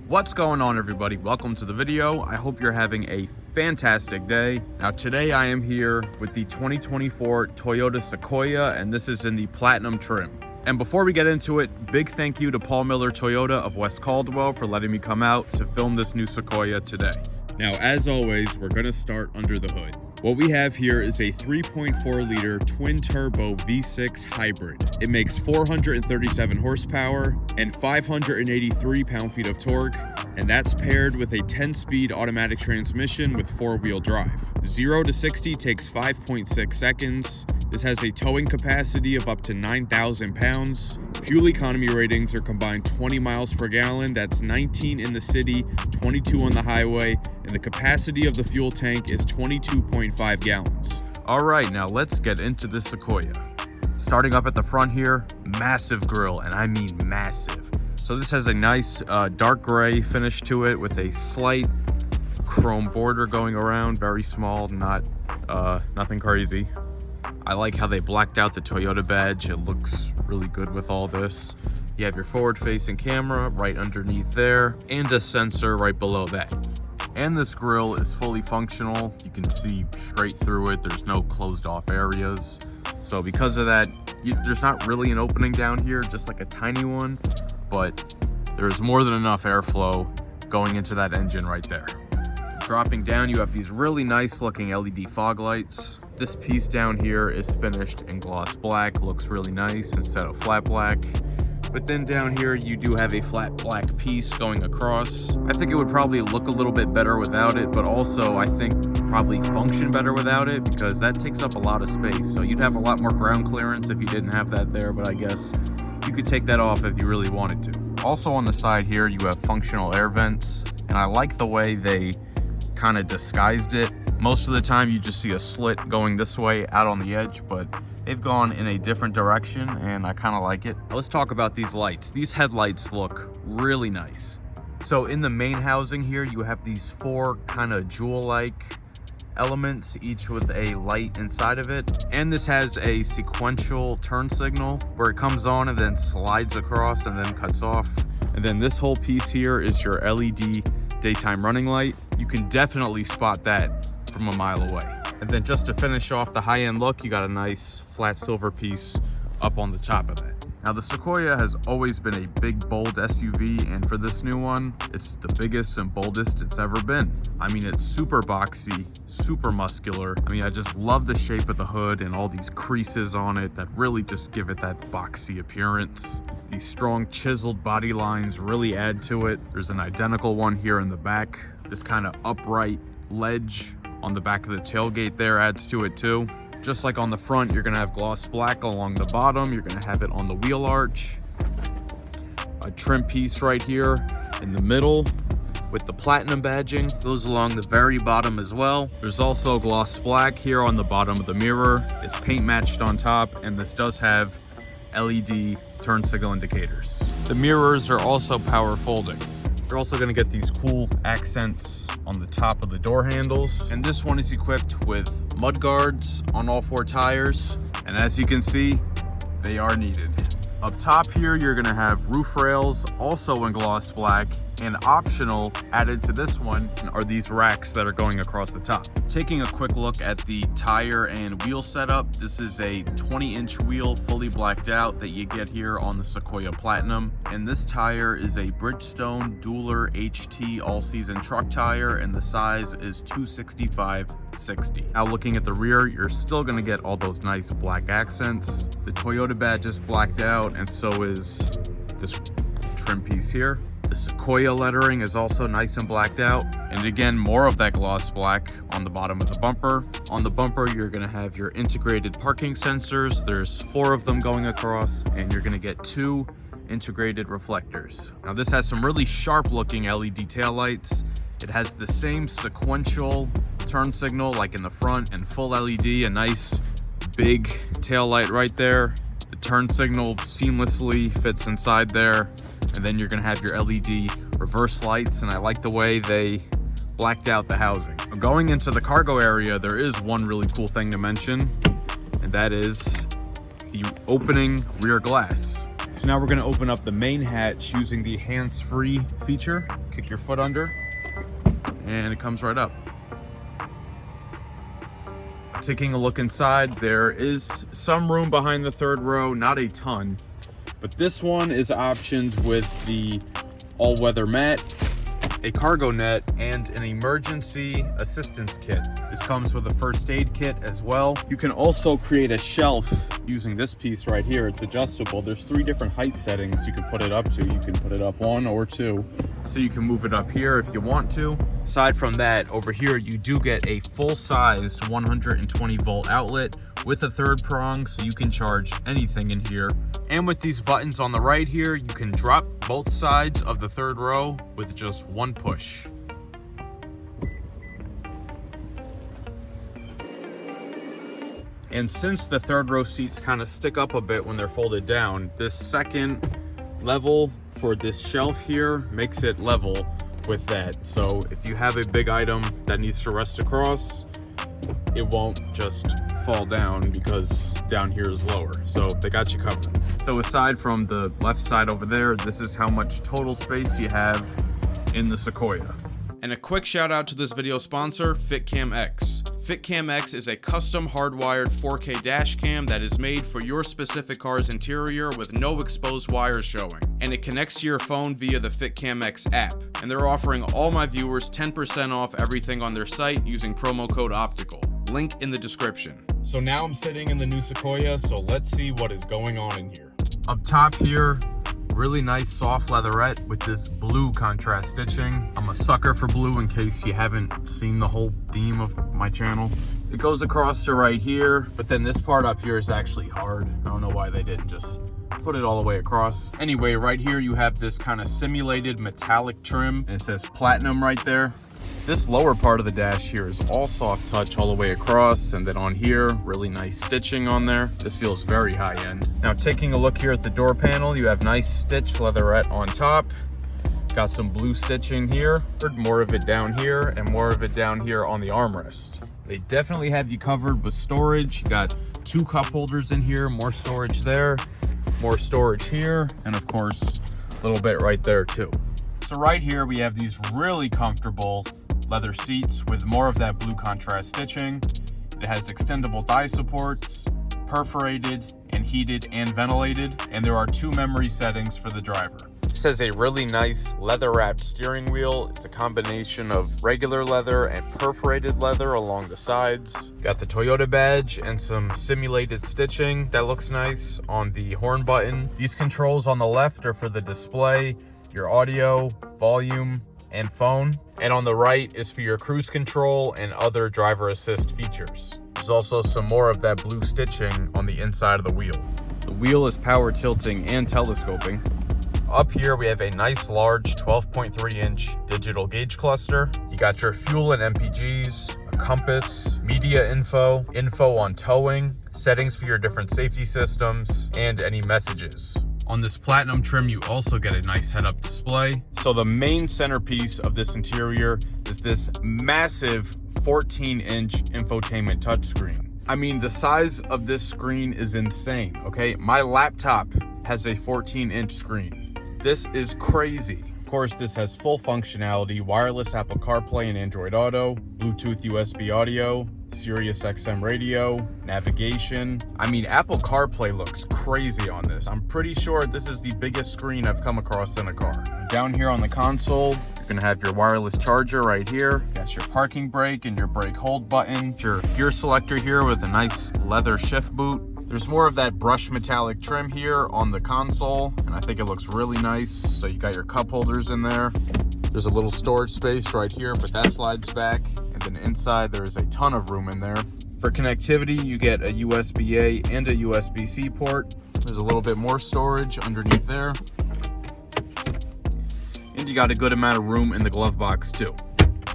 What's going on, everybody? Welcome to the video. I hope you're having a fantastic day. Now today I am here with the 2024 Toyota Sequoia, and this is in the Platinum trim. And before we get into it, big thank you to Paul Miller Toyota of West Caldwell for letting me come out to film this new Sequoia today. Now, as always, we're gonna start under the hood. What we have here is a 3.4 liter twin turbo V6 hybrid. It makes 437 horsepower and 583 pound-feet of torque, and that's paired with a 10-speed automatic transmission with 4-wheel drive. 0 to 60 takes 5.6 seconds. This has a towing capacity of up to 9,000 pounds. Fuel economy ratings are combined 20 miles per gallon. That's 19 in the city, 22 on the highway, and the capacity of the fuel tank is 22.5 gallons. All right, now let's get into the Sequoia. Starting up at the front here, massive grille, and I mean massive. So this has a nice dark gray finish to it with a slight chrome border going around, very small, nothing crazy. I like how they blacked out the Toyota badge. It looks really good with all this. You have your forward-facing camera right underneath there and a sensor right below that. And this grille is fully functional. You can see straight through it. There's no closed off areas. So because of that, there's not really an opening down here, just like a tiny one, but there's more than enough airflow going into that engine right there. Dropping down, you have these really nice looking LED fog lights. This piece down here is finished in gloss black, looks really nice instead of flat black. But then down here, you do have a flat black piece going across. I think it would probably look a little bit better without it, but also I think probably function better without it because that takes up a lot of space. So you'd have a lot more ground clearance if you didn't have that there, but I guess you could take that off if you really wanted to. Also on the side here, you have functional air vents, and I like the way they kind of disguised it. Most of the time you just see a slit going this way out on the edge, but they've gone in a different direction and I kind of like it. Now let's talk about these lights. These headlights look really nice. So in the main housing here, you have these 4 kind of jewel-like elements, each with a light inside of it. And this has a sequential turn signal where it comes on and then slides across and then cuts off. And then this whole piece here is your LED daytime running light. You can definitely spot that from a mile away. And then just to finish off the high-end look, you got a nice flat silver piece up on the top of that. Now the Sequoia has always been a big, bold SUV, and for this new one, it's the biggest and boldest it's ever been. I mean, it's super boxy, super muscular. I mean, I just love the shape of the hood and all these creases on it that really just give it that boxy appearance. These strong chiseled body lines really add to it. There's an identical one here in the back. This kind of upright ledge on the back of the tailgate there adds to it too. Just like on the front, you're gonna have gloss black along the bottom. You're gonna have it on the wheel arch. A trim piece right here in the middle with the platinum badging goes along the very bottom as well. There's also gloss black here on the bottom of the mirror. It's paint matched on top, and this does have LED turn signal indicators. The mirrors are also power folding. You're also going to get these cool accents on the top of the door handles. And this one is equipped with mud guards on all 4 tires. And as you can see, they are needed. Up top here, you're going to have roof rails also in gloss black, and optional added to this one are these racks that are going across the top. Taking a quick look at the tire and wheel setup, this is a 20-inch wheel fully blacked out that you get here on the Sequoia Platinum. And this tire is a Bridgestone Dueler HT all-season truck tire, and the size is 265/60. Now looking at the rear, you're still going to get all those nice black accents. The Toyota badge is blacked out, and so is this trim piece here. The Sequoia lettering is also nice and blacked out, and again, more of that gloss black on the bottom of the bumper. On the bumper, you're going to have your integrated parking sensors. There's 4 of them going across, and you're going to get 2 integrated reflectors. Now this has some really sharp looking LED taillights. It has the same sequential turn signal like in the front, and full LED, a nice big tail light right there. The turn signal seamlessly fits inside there, and then you're going to have your LED reverse lights, and I like the way they blacked out the housing. Going into the cargo area, there is one really cool thing to mention, and that is the opening rear glass. So now we're gonna open up the main hatch using the hands-free feature. Kick your foot under, and it comes right up. Taking a look inside, there is some room behind the third row, not a ton, but this one is optioned with the all-weather mat, a cargo net, and an emergency assistance kit. This comes with a first aid kit as well. You can also create a shelf using this piece right here. It's adjustable. There's 3 different height settings you can put it up to. You can put it up 1 or 2. So you can move it up here if you want to. Aside from that, over here you do get a full-sized 120 volt outlet with a third prong, so you can charge anything in here. And with these buttons on the right here, you can drop both sides of the third row with just one push. And since the third row seats kind of stick up a bit when they're folded down, this second level for this shelf here makes it level with that. So if you have a big item that needs to rest across, it won't just fall down because down here is lower. So they got you covered. So aside from the left side over there, this is how much total space you have in the Sequoia. And a quick shout out to this video sponsor, FitCam X. FitCam X is a custom hardwired 4K dash cam that is made for your specific car's interior with no exposed wires showing. And it connects to your phone via the FitCam X app. And they're offering all my viewers 10% off everything on their site using promo code OPTICAL. Link in the description. So now I'm sitting in the new Sequoia, so let's see what is going on in here. Up top here, really nice soft leatherette with this blue contrast stitching. I'm a sucker for blue in case you haven't seen the whole theme of my channel. It goes across to right here, but then this part up here is actually hard. I don't know why they didn't just put it all the way across. Anyway, right here you have this kind of simulated metallic trim, and it says platinum right there. This lower part of the dash here is all soft touch all the way across, and then on here, really nice stitching on there. This feels very high end. Now taking a look here at the door panel, you have nice stitched leatherette on top. Got some blue stitching here, more of it down here, and more of it down here on the armrest. They definitely have you covered with storage. You got 2 cup holders in here, more storage there, more storage here, and of course, a little bit right there too. So right here, we have these really comfortable leather seats with more of that blue contrast stitching. It has extendable thigh supports, perforated and heated and ventilated, and there are 2 memory settings for the driver. This has a really nice leather wrapped steering wheel. It's a combination of regular leather and perforated leather along the sides. Got the Toyota badge and some simulated stitching that looks nice on the horn button. These controls on the left are for the display, your audio, volume, and phone. And on the right is for your cruise control and other driver assist features. There's also some more of that blue stitching on the inside of the wheel. The wheel is power tilting and telescoping. Up here we have a nice large 12.3 inch digital gauge cluster. You got your fuel and MPGs, a compass, media info, info on towing, settings for your different safety systems, and any messages. On this platinum trim, you also get a nice head-up display. So the main centerpiece of this interior is this massive 14-inch infotainment touchscreen. I mean, the size of this screen is insane, okay? My laptop has a 14-inch screen. This is crazy. Of course, this has full functionality, wireless Apple CarPlay and Android Auto, Bluetooth USB audio, Sirius XM radio, navigation. I mean, Apple CarPlay looks crazy on this. I'm pretty sure this is the biggest screen I've come across in a car. Down here on the console, you're gonna have your wireless charger right here. That's your parking brake and your brake hold button. Your gear selector here with a nice leather shift boot. There's more of that brushed metallic trim here on the console, and I think it looks really nice. So you got your cup holders in there. There's a little storage space right here, but that slides back. And then inside there is a ton of room in there. For connectivity, you get a USB-A and a USB-C port. There's a little bit more storage underneath there. And you got a good amount of room in the glove box too.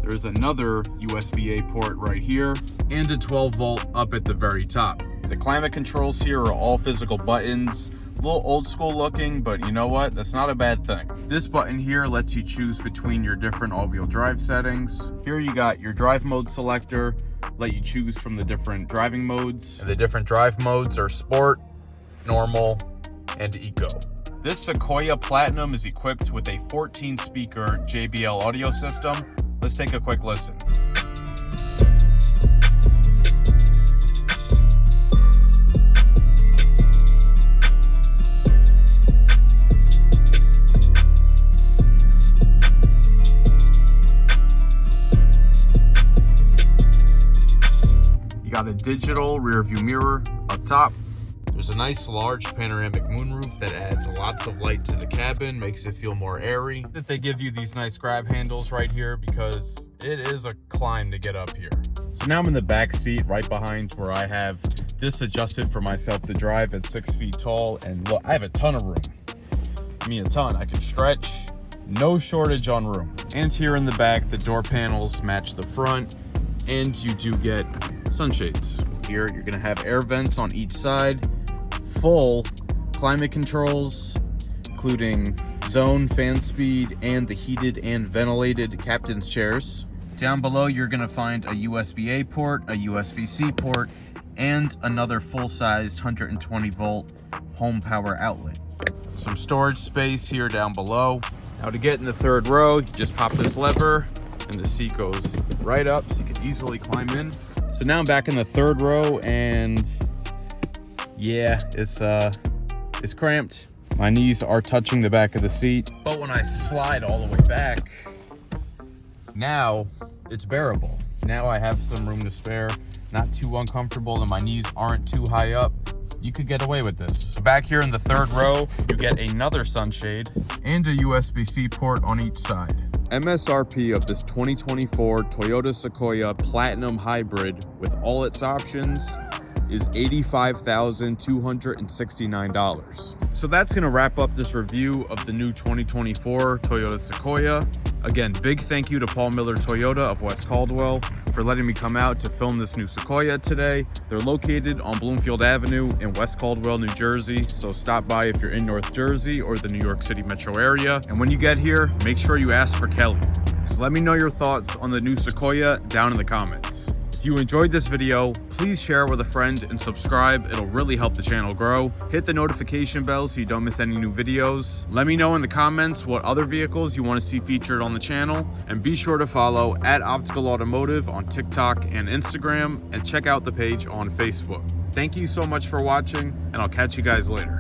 There's another USB-A port right here and a 12 volt up at the very top. The climate controls here are all physical buttons. A little old school looking, but you know what? That's not a bad thing. This button here lets you choose between your different all-wheel drive settings. Here you got your drive mode selector, let you choose from the different driving modes. And the different drive modes are Sport, Normal, and Eco. This Sequoia Platinum is equipped with a 14-speaker JBL audio system. Let's take a quick listen. You got a digital rear view mirror up top. There's a nice large panoramic moonroof that adds lots of light to the cabin, makes it feel more airy. That they give you these nice grab handles right here because it is a climb to get up here. So now I'm in the back seat right behind where I have this adjusted for myself to drive at 6 feet tall. And look, I have a ton of room. I mean, a ton. I can stretch, no shortage on room. And here in the back, the door panels match the front and you do get sunshades. Here, you're gonna have air vents on each side. Full climate controls, including zone, fan speed, and the heated and ventilated captain's chairs. Down below, you're gonna find a USB-A port, a USB-C port, and another full-sized 120 volt home power outlet. Some storage space here down below. Now to get in the third row, you just pop this lever and the seat goes right up so you can easily climb in. So now I'm back in the third row and yeah, it's cramped. My knees are touching the back of the seat, but when I slide all the way back, now it's bearable. Now I have some room to spare, not too uncomfortable, and my knees aren't too high up. You could get away with this. So back here in the third row, you get another sunshade and a USB-C port on each side. MSRP of this 2024 Toyota Sequoia Platinum Hybrid with all its options is $85,269. So that's gonna wrap up this review of the new 2024 Toyota Sequoia. Again, big thank you to Paul Miller Toyota of West Caldwell for letting me come out to film this new Sequoia today. They're located on Bloomfield Avenue in West Caldwell, New Jersey. So stop by if you're in North Jersey or the New York City metro area. And when you get here, make sure you ask for Kelly. So let me know your thoughts on the new Sequoia down in the comments. If you enjoyed this video, please share with a friend and subscribe. It'll really help the channel grow. Hit the notification bell so you don't miss any new videos. Let me know in the comments what other vehicles you want to see featured on the channel. And be sure to follow @OpticalAutomotive on TikTok and Instagram, and check out the page on Facebook. Thank you so much for watching, and I'll catch you guys later.